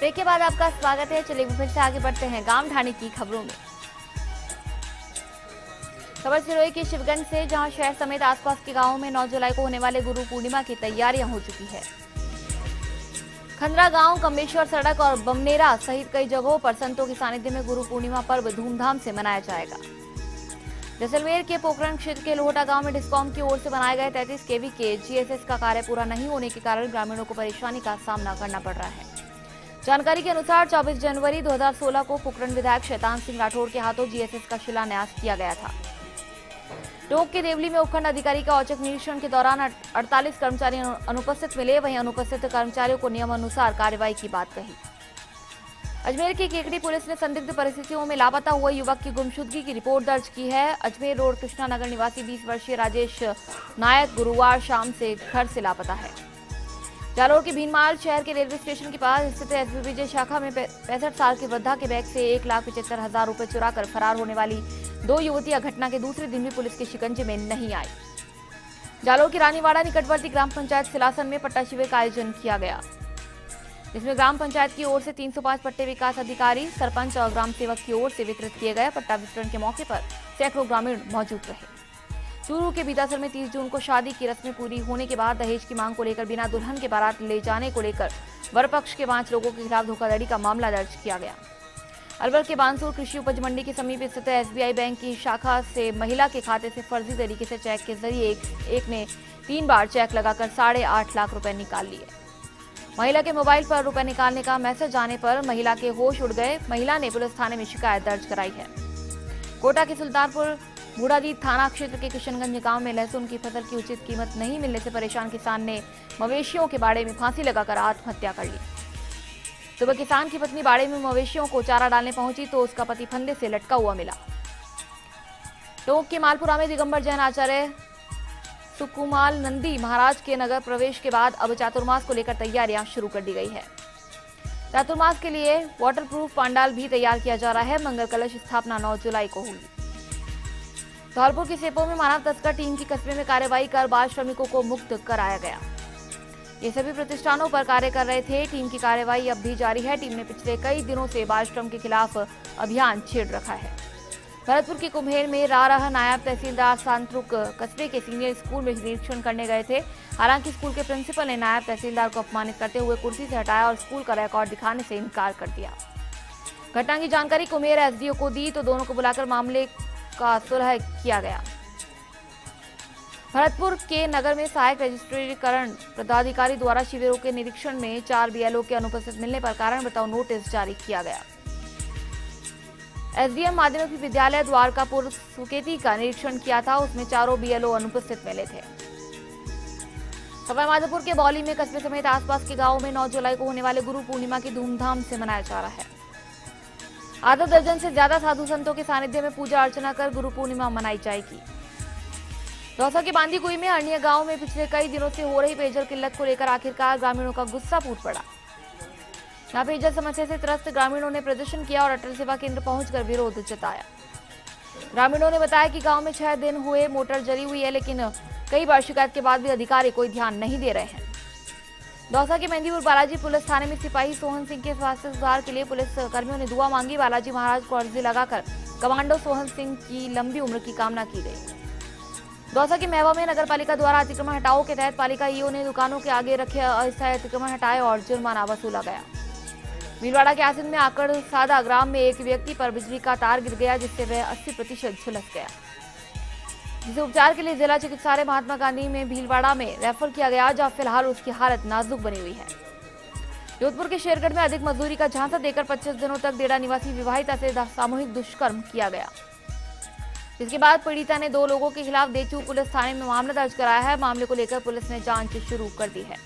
Break के बाद आपका स्वागत है। चलिए फिर से आगे बढ़ते हैं गांव ढाणी की खबरों में। खबर सिरोही के शिवगंज से, जहां शहर समेत आसपास के गांवों में 9 जुलाई को होने वाले गुरु पूर्णिमा की तैयारियां हो चुकी है। खंदरा गांव, कम्बेश्वर सड़क और बमनेरा सहित कई जगहों पर संतों के सानिध्य में गुरु पूर्णिमा पर्व धूमधाम से मनाया जाएगा। जैसलमेर के पोखरण क्षेत्र के लोहटा गांव में डिस्कॉम की ओर से बनाए गए 33 केवी के जीएसएस का कार्य पूरा नहीं होने के कारण ग्रामीणों को परेशानी का सामना करना पड़ रहा है। जानकारी के अनुसार 24 जनवरी 2016 को पोखरण विधायक शैतान सिंह राठौर के हाथों जीएसएस का शिलान्यास किया गया था। टोंक के देवली में उपखंड अधिकारी का औचक निरीक्षण के दौरान 48 कर्मचारी अनुपस्थित मिले। वहीं अनुपस्थित कर्मचारियों को नियमानुसार कार्रवाई की बात कही। अजमेर की केकड़ी पुलिस ने संदिग्ध परिस्थितियों में लापता हुए युवक की गुमशुदगी की रिपोर्ट दर्ज की है। अजमेर रोड कृष्णा नगर निवासी 20 वर्षीय राजेश नायक गुरुवार शाम से घर से लापता है। जालोर के भीनमाल शहर के रेलवे स्टेशन के पास स्थित एसबीबीजे शाखा में 65 साल की वृद्धा के बैग से 1,75,000 रुपए चुराकर फरार होने वाली 2 युवतियां घटना के दूसरे दिन भी पुलिस के शिकंजे में नहीं आई। जालोर की रानीवाड़ा निकटवर्ती ग्राम पंचायत सिलासन में पट्टा शिविर का आयोजन किया गया, जिसमें ग्राम पंचायत की ओर से 305 पट्टे विकास अधिकारी, सरपंच और ग्राम सेवक की ओर से वितरित किए गए। पट्टा वितरण के मौके पर सैकड़ों ग्रामीण मौजूद रहे। चूरू के बीतासर में 30 जून को शादी की रस्में पूरी होने के बाद दहेज की मांग को लेकर बिना दुल्हन के बारात ले जाने को लेकर वर पक्ष के 5 लोगों के खिलाफ धोखाधड़ी का मामला दर्ज किया गया। अलवर के बानसूर कृषि उपज मंडी के समीप स्थित एसबीआई बैंक की शाखा से महिला के खाते से फर्जी तरीके से चेक के जरिए एक ने 3 बार चेक लगाकर 8.5 लाख रुपए निकाल लिए। महिला के मोबाइल पर रुपए निकालने का मैसेज आने पर महिला के होश उड़ गए। महिला ने पुलिस थाने में शिकायत दर्ज कराई है। कोटा के सुल्तानपुर बूढ़ादीप थाना क्षेत्र के किशनगंज गांव में लहसुन की फसल की उचित कीमत नहीं मिलने से परेशान किसान ने मवेशियों के बाड़े में फांसी लगाकर आत्महत्या कर ली। सुबह किसान की पत्नी बाड़े में मवेशियों को चारा डालने पहुंची तो उसका पति फंदे से लटका हुआ मिला। टोंक के मालपुरा में दिगंबर जैन आचार्य सुकुमाल नंदी महाराज के नगर प्रवेश के बाद अब चातुर्मास को लेकर तैयारियां शुरू कर दी गई है। चातुर्मास के लिए वाटरप्रूफ पंडाल भी तैयार किया जा रहा है। मंगल कलश स्थापना 9 जुलाई को होगी। धौलपुर के सेपो में मानव तस्कर टीम की कस्बे में कार्रवाई कर बाल श्रमिकों को मुक्त कराया गया। ये सभी प्रतिष्ठानों पर कार्य कर रहे थे। टीम की कार्रवाई अब भी जारी है। टीम ने पिछले कई दिनों से बाल श्रम के खिलाफ अभियान छेड़ रखा है। भरतपुर के कुम्हेर में रहा नायब तहसीलदार सांतरुक कस्बे के सीनियर स्कूल में निरीक्षण करने गए थे। हालांकि स्कूल के प्रिंसिपल ने नायब तहसीलदार को अपमानित करते हुए कुर्सी से हटाया और स्कूल का रिकॉर्ड दिखाने से इनकार कर दिया। घटना की जानकारी कुम्हेर एसडीओ को दी तो दोनों को बुलाकर मामले का सुलह किया गया। भरतपुर के नगर में सहायक रजिस्ट्रीकरण पदाधिकारी द्वारा शिविरों के निरीक्षण में 4 बीएलओ के अनुपस्थित मिलने पर कारण बताओ नोटिस जारी किया गया। एसडीएम माध्यमिक विद्यालय द्वारकापुर सुकेती का निरीक्षण किया था, उसमें 4 बीएलओ अनुपस्थित मिले थे। सवाईमाधोपुर के बौली में कस्बे समेत आसपास के गांवों में 9 जुलाई को होने वाले गुरु पूर्णिमा की धूमधाम से मनाया जा रहा है। आधा दर्जन से ज्यादा साधु संतों के सानिध्य में पूजा अर्चना कर गुरु पूर्णिमा मनाई जाएगी। दौसा के बांदीकुई में अन्य गांव में पिछले कई दिनों से हो रही पेयजल किल्लत को लेकर आखिरकार ग्रामीणों का गुस्सा फूट पड़ा। यहां पेयजल समस्या से त्रस्त ग्रामीणों ने प्रदर्शन किया और अटल सेवा केंद्र पहुंचकर विरोध जताया। ग्रामीणों ने बताया कि गांव में 6 दिन हुए मोटर जली हुई है, लेकिन कई बार शिकायत के बाद भी अधिकारी कोई ध्यान नहीं दे रहे हैं। दौसा के मेहंदीपुर बालाजी पुलिस थाने में सिपाही सोहन सिंह के स्वास्थ्य सुधार के लिए पुलिस कर्मियों ने दुआ मांगी। बालाजी महाराज को अर्जी लगाकर कमांडो सोहन सिंह की लंबी उम्र की कामना की गई। दौसा के महवा में नगर पालिका द्वारा अतिक्रमण हटाओ के तहत पालिका ईओ ने दुकानों के आगे रखे अस्थायी अतिक्रमण हटाए और जुर्माना वसूला गया। भीलवाड़ा के आसिन में आकड़ सादा ग्राम में एक व्यक्ति पर बिजली का तार गिर गया, जिससे वह 80% झुलस गया, जिसे उपचार के लिए जिला चिकित्सालय महात्मा गांधी में भीलवाड़ा में रेफर किया गया, जहां फिलहाल उसकी हालत नाजुक बनी हुई है। जोधपुर के शेरगढ़ में अधिक मजदूरी का झांसा देकर 25 दिनों तक डेरा निवासी विवाहिता से सामूहिक दुष्कर्म किया गया, जिसके बाद पीड़िता ने 2 लोगों के खिलाफ देचू पुलिस थाने में मामला दर्ज कराया है। मामले को लेकर पुलिस ने जांच शुरू कर दी है।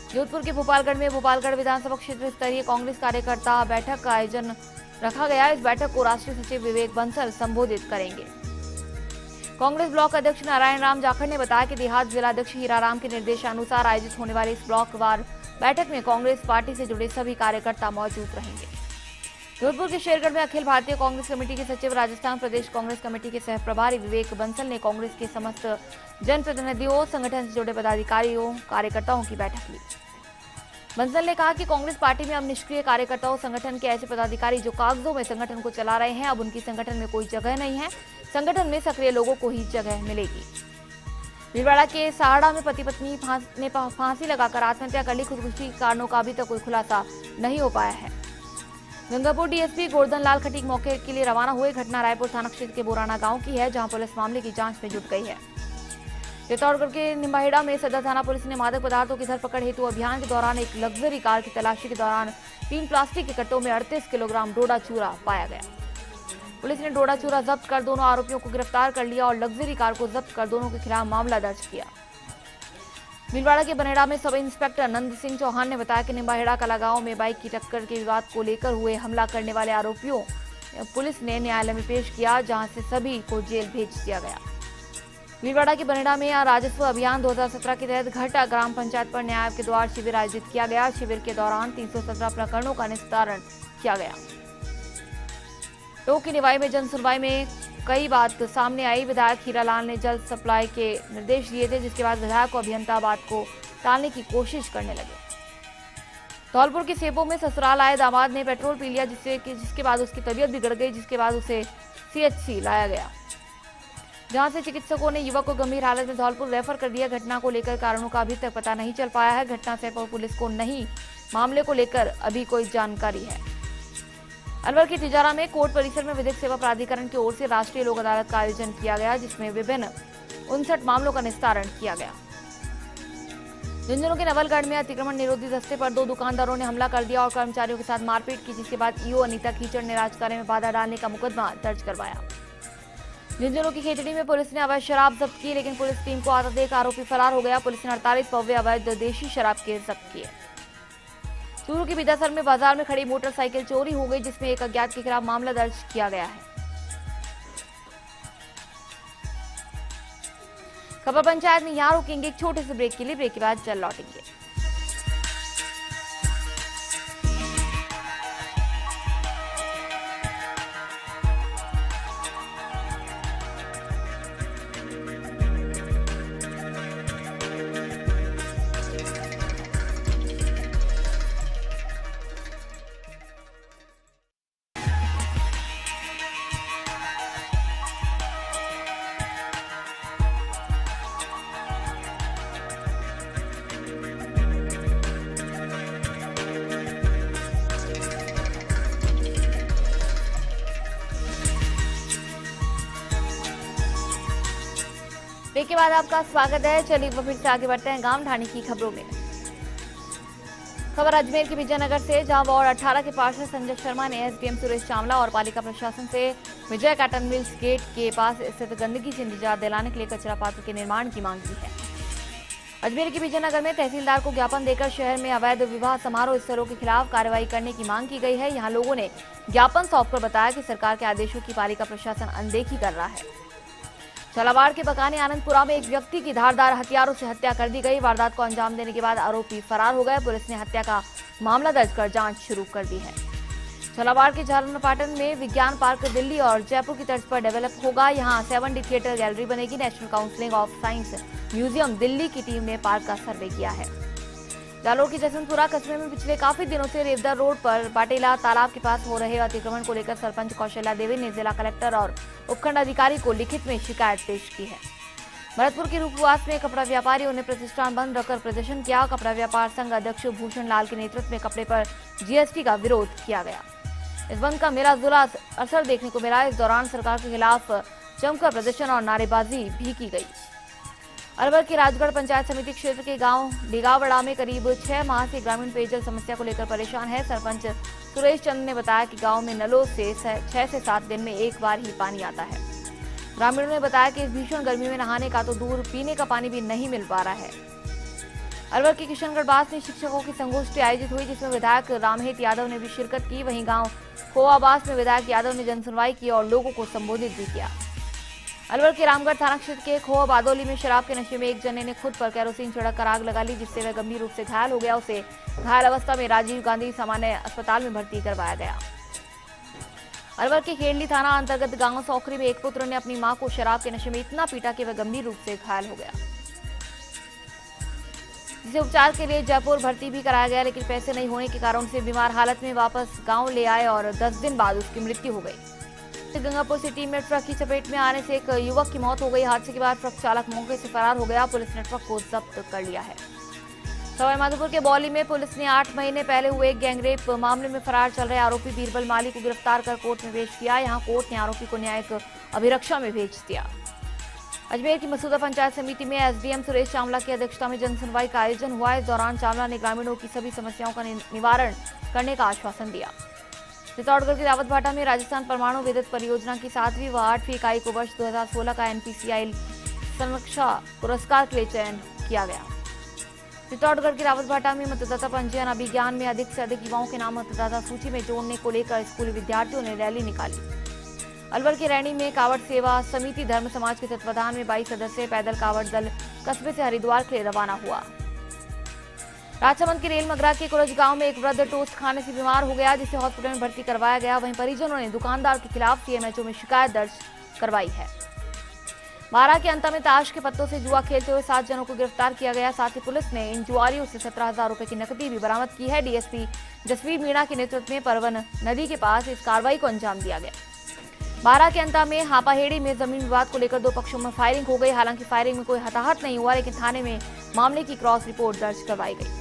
जोधपुर के भोपालगढ़ में भोपालगढ़ विधानसभा क्षेत्र स्तरीय कांग्रेस कार्यकर्ता बैठक का आयोजन रखा गया। इस बैठक को राष्ट्रीय सचिव विवेक बंसल संबोधित करेंगे। कांग्रेस ब्लॉक अध्यक्ष नारायण राम जाखड़ ने बताया कि देहात जिलाध्यक्ष हीराराम के निर्देशानुसार आयोजित होने वाली इस ब्लॉक वार बैठक में कांग्रेस पार्टी से जुड़े सभी कार्यकर्ता मौजूद रहेंगे। जोधपुर के शेरगढ़ में अखिल भारतीय कांग्रेस कमेटी के सचिव, राजस्थान प्रदेश कांग्रेस कमेटी के सह प्रभारी विवेक बंसल ने कांग्रेस के समस्त जनप्रतिनिधियों, संगठन से जुड़े पदाधिकारियों, कार्यकर्ताओं की बैठक ली। बंसल ने कहा कि कांग्रेस पार्टी में अब निष्क्रिय कार्यकर्ताओं संगठन के ऐसे पदाधिकारी जो कागजों में संगठन को चला रहे हैं, अब उनकी संगठन में कोई जगह नहीं है। संगठन में सक्रिय लोगों को ही जगह मिलेगी। भीलवाड़ा के सहाड़ा में पति पत्नी ने फांसी लगाकर आत्महत्या कर ली। खुदकुशी के कारणों का अभी तक कोई खुलासा नहीं हो पाया है। गंगापुर डीएसपी गोवर्धन लाल खटीक मौके के लिए रवाना हुए। घटना रायपुर थाना क्षेत्र के बोराना गांव की है, जहां पुलिस मामले की जांच में जुट गई है। चित्तौड़गढ़ के निम्बाहेड़ा में सदर थाना पुलिस ने मादक पदार्थों की धरपकड़ हेतु अभियान के दौरान एक लग्जरी कार की तलाशी के दौरान 3 प्लास्टिक के कट्टों में 38 किलोग्राम डोडा चूरा पाया गया। पुलिस ने डोडा चूरा जब्त कर दोनों आरोपियों को गिरफ्तार कर लिया और लग्जरी कार को जब्त कर दोनों के खिलाफ मामला दर्ज किया। भीलवाड़ा के बनेड़ा में सब इंस्पेक्टर नंद सिंह चौहान ने बताया कि निम्बाहेड़ा कला गांव में बाइक की टक्कर के विवाद को लेकर हुए हमला करने वाले आरोपियों पुलिस ने न्यायालय में पेश किया, जहां से सभी को जेल भेज दिया गया। भीलवाड़ा के बनेड़ा में राजस्व अभियान 2017 के तहत घाटा ग्राम पंचायत पर न्याय के द्वार शिविर आयोजित किया गया। शिविर के दौरान 317 प्रकरणों का निस्तारण किया गया। टोक की निवाई में जन सुनवाई में कई बात सामने आई। विधायक हीरालाल ने जल सप्लाई के निर्देश दिए थे, जिसके बाद विधायक को अभियंता बात को टालने की कोशिश करने लगे। धौलपुर के सेपो में ससुराल आए दामाद ने पेट्रोल पी लिया, जिसके बाद उसकी तबीयत बिगड़ गई, जिसके बाद उसे सीएचसी लाया गया, जहां से चिकित्सकों ने युवक को गंभीर हालत में धौलपुर रेफर कर दिया। घटना को लेकर कारणों का अभी तक पता नहीं चल पाया है। घटना से पुलिस को नहीं मामले को लेकर अभी कोई जानकारी है। अलवर के तिजारा में कोर्ट परिसर में विधिक सेवा प्राधिकरण की ओर से राष्ट्रीय लोक अदालत का आयोजन किया गया, जिसमें विभिन्न 59 मामलों का निस्तारण किया गया। झुंझुनू के नवलगढ़ में अतिक्रमण निरोधी दस्ते पर 2 दुकानदारों ने हमला कर दिया और कर्मचारियों के साथ मारपीट की, जिसके बाद ईओ अनीता कीचड़ ने राजकार्य में बाधा डालने का मुकदमा दर्ज करवाया। झुंझुनू की खेतड़ी में पुलिस ने अवैध शराब जब्त की, लेकिन पुलिस टीम को आता देख आरोपी फरार हो गया। पुलिस ने 48 पौवे अवैध देशी शराब के जब्त किए। चूरू के बिदासर में बाजार में खड़ी मोटरसाइकिल चोरी हो गई, जिसमें एक अज्ञात के खिलाफ मामला दर्ज किया गया है। खबर पंचायत में यहां रुकेंगे एक छोटे से ब्रेक के लिए। ब्रेक के बाद जल्द लौटेंगे। ब्रेक के बाद आपका स्वागत है। चलिए फिर से आगे बढ़ते हैं गांव ढाणी की खबरों में। खबर अजमेर के विजयनगर से, जहां वार्ड 18 के पार्षद संजय शर्मा ने एसडीएम सुरेश चावला और पालिका प्रशासन से विजय कॉटन मिल्स गेट के पास स्थित गंदगी से निजात दिलाने के लिए कचरा पात्र के निर्माण की मांग की है। अजमेर के विजयनगर में तहसीलदार को ज्ञापन देकर शहर में अवैध विवाह समारोह स्थलों के खिलाफ कार्रवाई करने की मांग की गई है। यहाँ लोगों ने ज्ञापन सौंपकर बताया कि सरकार के आदेशों की पालिका प्रशासन अनदेखी कर रहा है। झालावाड़ के बकाने आनंदपुरा में एक व्यक्ति की धारदार हथियारों से हत्या कर दी गई। वारदात को अंजाम देने के बाद आरोपी फरार हो गए। पुलिस ने हत्या का मामला दर्ज कर जांच शुरू कर दी है। झालावाड़ के झालरापाटन में विज्ञान पार्क दिल्ली और जयपुर की तर्ज पर डेवलप होगा। यहां 7D थिएटर गैलरी बनेगी। National council of science museum Delhi की टीम ने पार्क का सर्वे किया है। जालोर के जसवंतपुरा कस्बे में पिछले काफी दिनों से रेवदर रोड पर बाटेला तालाब के पास हो रहे अतिक्रमण को लेकर सरपंच कौशल्या देवी ने जिला कलेक्टर और उपखंड अधिकारी को लिखित में शिकायत पेश की है। भरतपुर के रूपवास में कपड़ा व्यापारियों ने प्रतिष्ठान बंद रखकर प्रदर्शन किया। कपड़ा व्यापार संघ अध्यक्ष भूषण लाल के नेतृत्व में कपड़े पर जीएसटी का विरोध किया गया। इस बंद का मेरा जुला असर देखने को मिला। इस दौरान सरकार के खिलाफ जमकर प्रदर्शन और नारेबाजी भी की गई। अलवर के राजगढ़ पंचायत समिति क्षेत्र के गांव डिगावड़ा में करीब 6 माह से ग्रामीण पेयजल समस्या को लेकर परेशान है। सरपंच सुरेश चंद ने बताया कि गांव में नलों से 6 से 7 दिन में एक बार ही पानी आता है। ग्रामीणों ने बताया कि इस भीषण गर्मी में नहाने का तो दूर, पीने का पानी भी नहीं मिल पा रहा है। अलवर के किशनगढ़ बास में शिक्षकों की संगोष्ठी आयोजित हुई, जिसमें विधायक रामहेत यादव ने भी शिरकत की। वहीं गांव खोआबास में विधायक यादव ने जनसुनवाई की और लोगों को संबोधित भी किया। अलवर के रामगढ़ थाना क्षेत्र के खोआ बादोली में शराब के नशे में एक जने ने खुद पर केरोसिन छिड़ककर आग लगा ली, जिससे वह गंभीर रूप से घायल हो गया। उसे घायल अवस्था में राजीव गांधी सामान्य अस्पताल में भर्ती करवाया गया। अलवर के खेड़ली थाना अंतर्गत गांव सौखरी में एक पुत्र ने अपनी मां को शराब के नशे में इतना पीटा कि वह गंभीर रूप से घायल हो गया। जिसे उपचार के लिए जयपुर भर्ती भी कराया गया, लेकिन पैसे नहीं होने के कारण उसे बीमार हालत में वापस गांव ले आए और 10 दिन बाद उसकी मृत्यु हो गई। गंगापुर सिटी में ट्रक की चपेट में आने से एक युवक की मौत हो गई। हादसे के बाद ट्रक चालक मौके से फरार हो गया। पुलिस ने ट्रक को जब्त कर लिया है। सवाईमाधोपुर के बौली में पुलिस ने 8 महीने पहले हुए गैंगरेप मामले में फरार चल रहे आरोपी बीरबल माली को गिरफ्तार कर कोर्ट में पेश किया। यहां कोर्ट ने आरोपी को न्यायिक अभिरक्षा में भेज दिया। अजमेर की मसूदा पंचायत समिति में एसडीएम सुरेश चावला की अध्यक्षता में जनसुनवाई का आयोजन हुआ। इस दौरान चावला ने ग्रामीणों की सभी समस्याओं का निवारण करने का आश्वासन दिया। चित्तौड़गढ़ के रावतभाटा में राजस्थान परमाणु विद्युत परियोजना की 7वीं व 8वीं इकाई को वर्ष 2016 का एनपीसीआई संरक्षा पुरस्कार के लिए चयन किया गया। चित्तौड़गढ़ के रावतभाटा में मतदाता पंजीयन अभियान में अधिक से अधिक युवाओं के नाम मतदाता सूची में जोड़ने को लेकर स्कूली विद्यार्थियों ने रैली निकाली। अलवर के रैनी में कावड़ सेवा समिति धर्म समाज के तत्वाधान में 22 सदस्यीय पैदल कावड़ दल कस्बे से हरिद्वार के लिए रवाना हुआ। राजसमंद के रेल मगरा के कुरज गांव में एक वृद्ध टोस्ट खाने से बीमार हो गया, जिसे हॉस्पिटल में भर्ती करवाया गया। वहीं परिजनों ने दुकानदार के खिलाफ सीएमएचओ में शिकायत दर्ज करवाई है। बारा के अंता में ताश के पत्तों से जुआ खेलते हुए 7 जनों को गिरफ्तार किया गया। साथ ही पुलिस ने इन जुआरियों से 17,000 रुपए की नकदी भी बरामद की है। डीएसपी जसवीर मीणा के नेतृत्व में परवन नदी के पास इस कार्रवाई को अंजाम दिया गया। बारा के अंता में हापाहेड़ी में जमीन विवाद को लेकर 2 पक्षों में फायरिंग हो गई। हालांकि फायरिंग में कोई हताहत नहीं हुआ, लेकिन थाने में मामले की क्रॉस रिपोर्ट दर्ज करवाई गई।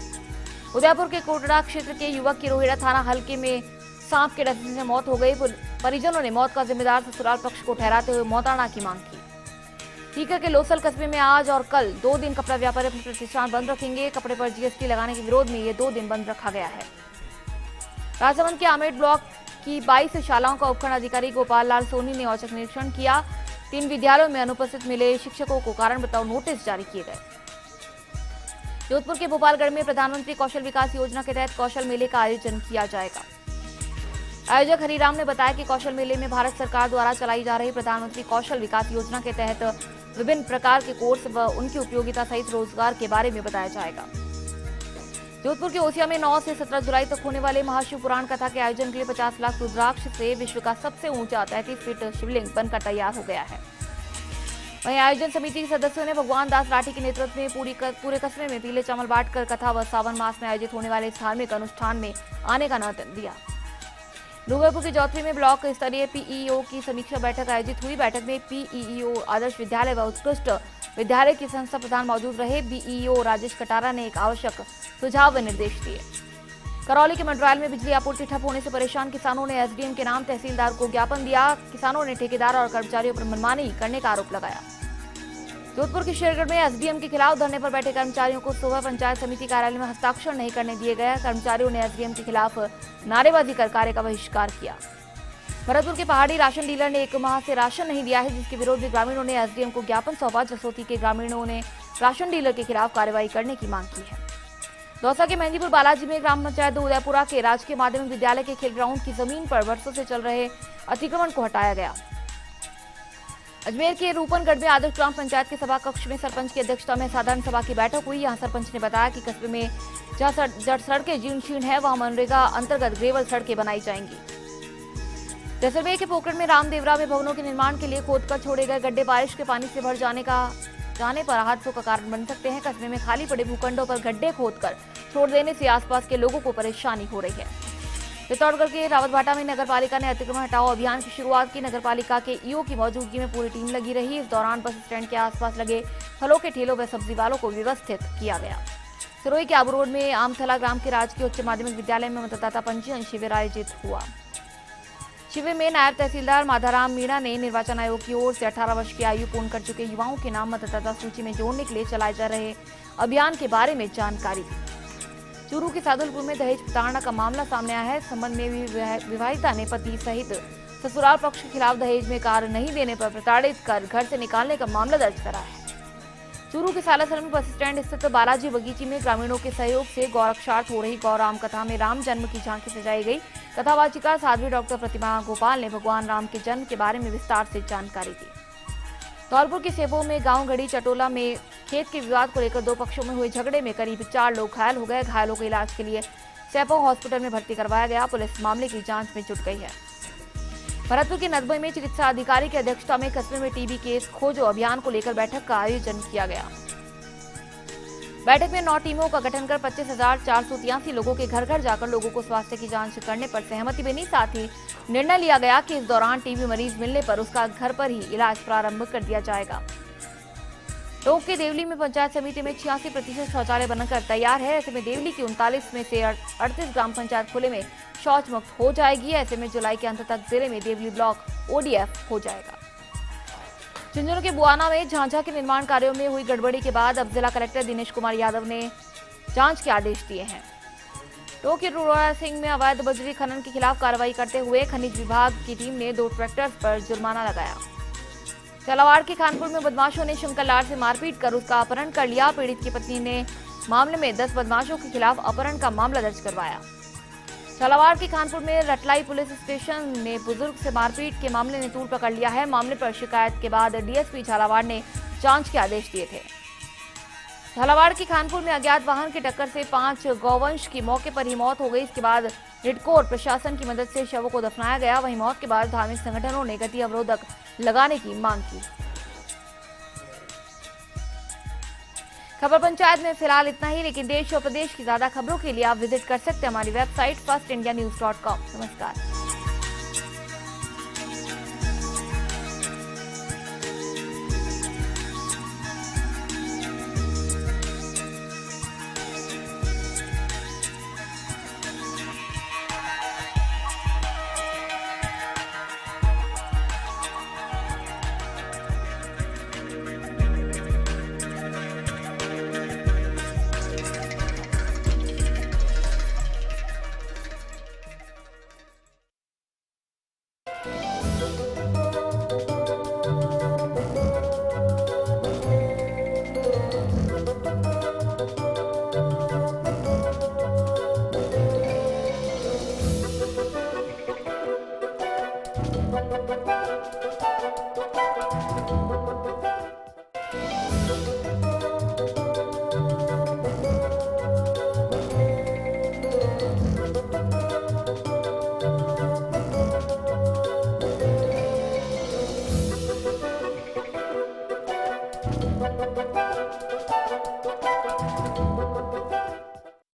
उदयपुर के कोटड़ा क्षेत्र के युवक की रोहिड़ा थाना हल्के में सांप के डसने से मौत हो गई। परिजनों ने मौत का जिम्मेदार ससुराल पक्ष को ठहराते हुए मौताना की मांग की। सीकर के लोसल कस्बे में आज और कल 2 दिन कपड़ा व्यापारी अपने प्रतिष्ठान बंद रखेंगे। कपड़े पर जीएसटी लगाने के विरोध में ये 2 दिन बंद रखा गया है। राजसमंद के आमेट ब्लॉक की 22 शालाओं का उपखंड अधिकारी गोपाल लाल सोनी ने औचक निरीक्षण किया। 3 विद्यालयों में अनुपस्थित मिले शिक्षकों को कारण बताओ नोटिस जारी किए गए। जोधपुर के भोपालगढ़ में प्रधानमंत्री कौशल विकास योजना के तहत कौशल मेले का आयोजन किया जाएगा। आयोजक हरिराम ने बताया कि कौशल मेले में भारत सरकार द्वारा चलाई जा रही प्रधानमंत्री कौशल विकास योजना के तहत विभिन्न प्रकार के कोर्स व उनकी उपयोगिता सहित रोजगार के बारे में बताया जाएगा। जोधपुर के ओसिया में 9 से 17 जुलाई तक होने वाले महाशिव पुराण कथा के आयोजन के लिए 50 लाख रुद्राक्ष से विश्व का सबसे ऊंचा 33 फीट शिवलिंग बनकर तैयार हो गया है। वहीं आयोजन समिति के सदस्यों ने भगवान दास राठी के नेतृत्व में पूरे कस्बे में पीले चावल बांटकर कथा व सावन मास में आयोजित होने वाले इस धार्मिक अनुष्ठान में आने का न्योता दिया। डूंगरपुर के चौथरी में ब्लॉक स्तरीय पीईओ की समीक्षा बैठक आयोजित हुई। बैठक में पीईओ आदर्श विद्यालय व उत्कृष्ट विद्यालय के संस्था प्रधान मौजूद रहे। बीईओ राजेश कटारा ने एक आवश्यक सुझाव व निर्देश दिए। करौली के मंडरायल में बिजली आपूर्ति ठप होने से परेशान किसानों ने एसडीएम के नाम तहसीलदार को ज्ञापन दिया। किसानों ने ठेकेदार और कर्मचारियों पर मनमानी करने का आरोप लगाया। जोधपुर के शेरगढ़ में एसडीएम के खिलाफ धरने पर बैठे कर्मचारियों को सुबह पंचायत समिति कार्यालय में हस्ताक्षर नहीं करने दिए गए। कर्मचारियों ने एसडीएम के खिलाफ नारेबाजी कर कार्य का बहिष्कार किया। भरतपुर के पहाड़ी राशन डीलर ने 1 माह से राशन नहीं दिया है, जिसके विरोध में ग्रामीणों ने एसडीएम को ज्ञापन सौंपा। जसोती के ग्रामीणों ने राशन डीलर के खिलाफ कार्रवाई करने की मांग की है। दौसा के मेहंदीपुर बालाजी में ग्राम पंचायत उदयपुरा के राजकीय माध्यमिक विद्यालय के खेल ग्राउंड की जमीन पर वर्षों से चल रहे अतिक्रमण को हटाया गया। अजमेर के रूपनगढ़ में आदर्श ग्राम पंचायत के सभा कक्ष में सरपंच की अध्यक्षता में साधारण सभा की बैठक हुई। यहां सरपंच ने बताया कि कस्बे में जहां सड़कें जीर्ण शीर्ण है, वहां मनरेगा अंतर्गत ग्रेवल सड़कें बनाई जाएंगी। जैसलमेर के पोखरण में रामदेवरा में भवनों के निर्माण के लिए खोदकर छोड़े गए गड्ढे बारिश के पानी से भर जाने पर हादसों का कारण बन सकते हैं। कस्बे में खाली पड़े भूखंडों पर गड्ढे खोदकर छोड़ देने से आसपास के लोगों को परेशानी हो रही है। चित्तौड़गढ़ के रावतभाटा में नगरपालिका ने अतिक्रमण हटाओ अभियान की शुरुआत की। नगरपालिका के ईओ की मौजूदगी में पूरी टीम लगी रही। इस दौरान बस स्टैंड के आसपास लगे फलों के ठेलों व सब्जी वालों को व्यवस्थित किया गया। सिरोही के आबू रोड में आमथला ग्राम के राजकीय उच्च माध्यमिक विद्यालय में मतदाता पंजीयन शिविर आयोजित हुआ। शिविर में नायब तहसीलदार माधाराम मीणा ने निर्वाचन आयोग की ओर से 18 वर्ष की आयु पूर्ण कर चुके युवाओं के नाम मतदाता सूची में जोड़ने के लिए चलाए जा रहे अभियान के बारे में जानकारी दी। चूरू के सादुलपुर में दहेज प्रताड़ना का मामला सामने आया है। संबंध में भी विवाहिता ने पति सहित ससुराल पक्ष के खिलाफ दहेज में कार नहीं देने पर प्रताड़ित कर घर से निकालने का मामला दर्ज करा है। चूरू के सालासर में बस स्टैंड स्थित बालाजी बगीची में ग्रामीणों के सहयोग से गौरक्षार्थ हो रही गौराम कथा में राम जन्म की झांकी सजाई गई। कथावाचिका साध्वी डॉक्टर प्रतिमा गोपाल ने भगवान राम के जन्म के बारे में विस्तार से जानकारी दी। धौलपुर के सेबो में गांव घड़ी चटोला में खेत के विवाद को लेकर 2 पक्षों में हुए झगड़े में करीब 4 लोग घायल हो गए। घायलों को इलाज के लिए सेपो हॉस्पिटल में भर्ती करवाया गया। पुलिस मामले की जांच में जुट गई है। भरतपुर के नदबई में चिकित्सा अधिकारी की अध्यक्षता में कस्बे में टीबी केस खोजो अभियान को लेकर बैठक का आयोजन किया गया। बैठक में 9 टीमों का गठन कर 25,483 लोगों के घर घर जाकर लोगों को स्वास्थ्य की जांच करने पर सहमति बनी। साथ ही निर्णय लिया गया कि इस दौरान टीबी मरीज मिलने पर उसका घर पर ही इलाज प्रारंभ कर दिया जाएगा। टोंक के देवली में पंचायत समिति में 86% शौचालय बनकर तैयार है। ऐसे में देवली की 39 में से 38 ग्राम पंचायत खुले में शौच मुक्त हो जाएगी। ऐसे में जुलाई के अंत तक जिले में देवली ब्लॉक ODF हो जाएगा। झुंझुनू के बुआना में झांझा के निर्माण कार्यों में हुई गड़बड़ी के बाद अब जिला कलेक्टर दिनेश कुमार यादव ने जांच के आदेश दिए हैं। टोंक के रुड़ोया सिंह में अवैध बजरी खनन के खिलाफ कार्रवाई करते हुए खनिज विभाग की टीम ने 2 ट्रैक्टर्स पर जुर्माना लगाया। झालावाड़ के खानपुर में बदमाशों ने शंकर लाल से मारपीट कर उसका अपहरण कर लिया। पीड़ित की पत्नी ने मामले में 10 बदमाशों के खिलाफ अपहरण का मामला दर्ज करवाया। झालावाड़ के खानपुर में रटलाई पुलिस स्टेशन ने बुजुर्ग से मारपीट के मामले ने तूल पकड़ लिया है। मामले पर शिकायत के बाद DSP झालावाड़ ने जांच के आदेश दिए थे। झालावाड़ के खानपुर में अज्ञात वाहन की टक्कर से 5 गौवंश की मौके पर ही मौत हो गई। इसके बाद रिडको और प्रशासन की मदद से शवों को दफनाया गया। वहीं मौत के बाद धार्मिक संगठनों ने गति अवरोधक लगाने की मांग की। खबर पंचायत में फिलहाल इतना ही, लेकिन देश और प्रदेश की ज्यादा खबरों के लिए आप विजिट कर सकते हैं हमारी वेबसाइट firstindianews.com। नमस्कार।